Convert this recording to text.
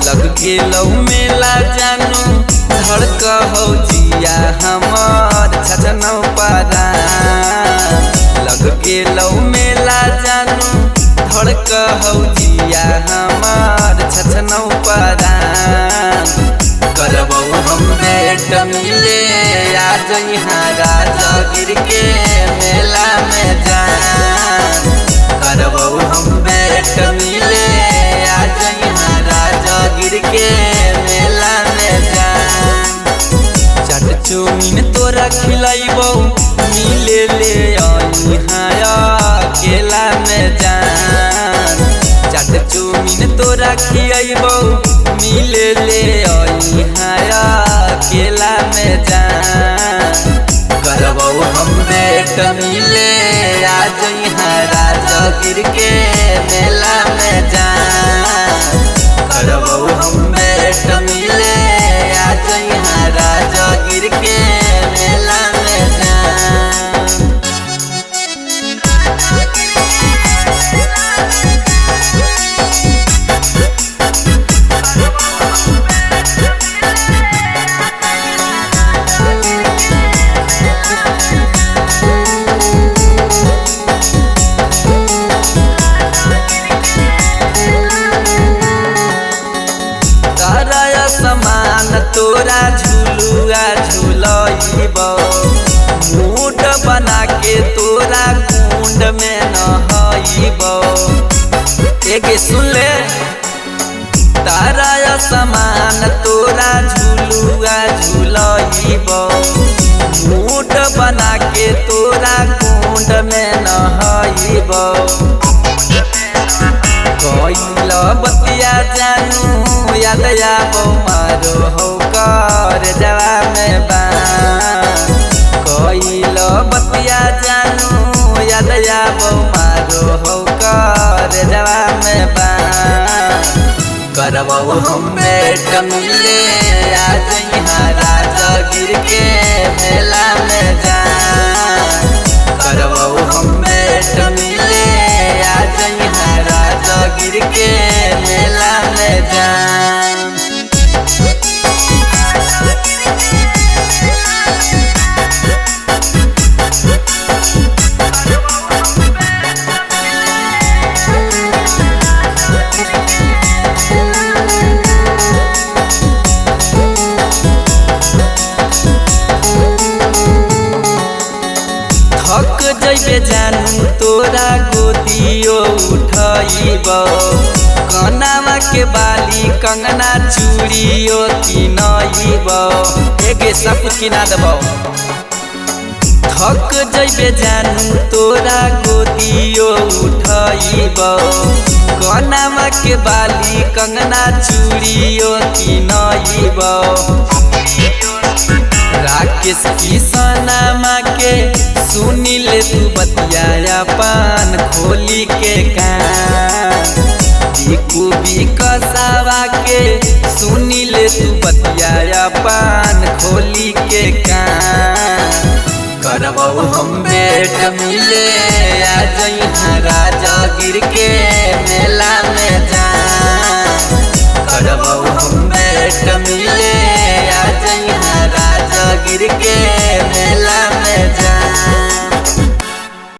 लग गेलौ मेला जानू धड़क हो जिया हमर छछनौ पारा। लग गेलौ मेला जानू धड़क हो जिया हमर छछनौ पारा। करबौ हम भेट मिले आ जइहा राजगीर के मेला में जान। करबौ हम भेट मिले आ जइहा राजगीर के मेला में जान। चाट चौमीन तोरा खिलाइबौ मिले ले अइहा अकेला में जान। चाट चौमीन तोरा खियाइबौ मिले ले अइहा अकेला में जान। करबौ हम भेट मिले आ जइहा राजगीर के मेला में जान। करबौ हम भेट मिले आ जइहा राजगीर के मेला में जान। समान तोरा झुलुआ झुलइबौ मूड बना के तोरा कुंड में नहइबौ। एगे सुन ले तारा समान तोरा झुलुआ झुलइबौ मूड बना के तोरा कुंड में नहइबौ। कइल बतिया जानू याद आबौ मारो हो कर जवा में बान। कइल बतिया जानू याद आबौ मारो हो कर जवा में बान। करबौ हम भेट मिले आ जइहा राजगीर के मेला में जान। करबौ हम भेट मिले आ जइहा राजगीर के मेला में जान। थक जइबे जानू तोरा गोदियो उठइबौ कनावा के बाली कंगना चूड़ियो किनइबौ। एगे सब कुछ किना देबौ। थक जइबे जानू तोरा गोदियो उठइबौ कनावा के बाली कंगना चूड़ियो किनइबौ। राकेश किसनमा के सुनी ले तू बतिया पान खोली के कान। दीकू बिकसवा के सुनी ले तू बतिया पान खोली के कान। करबौ हम भेट मिले आ जइहा राजगीर के मेला में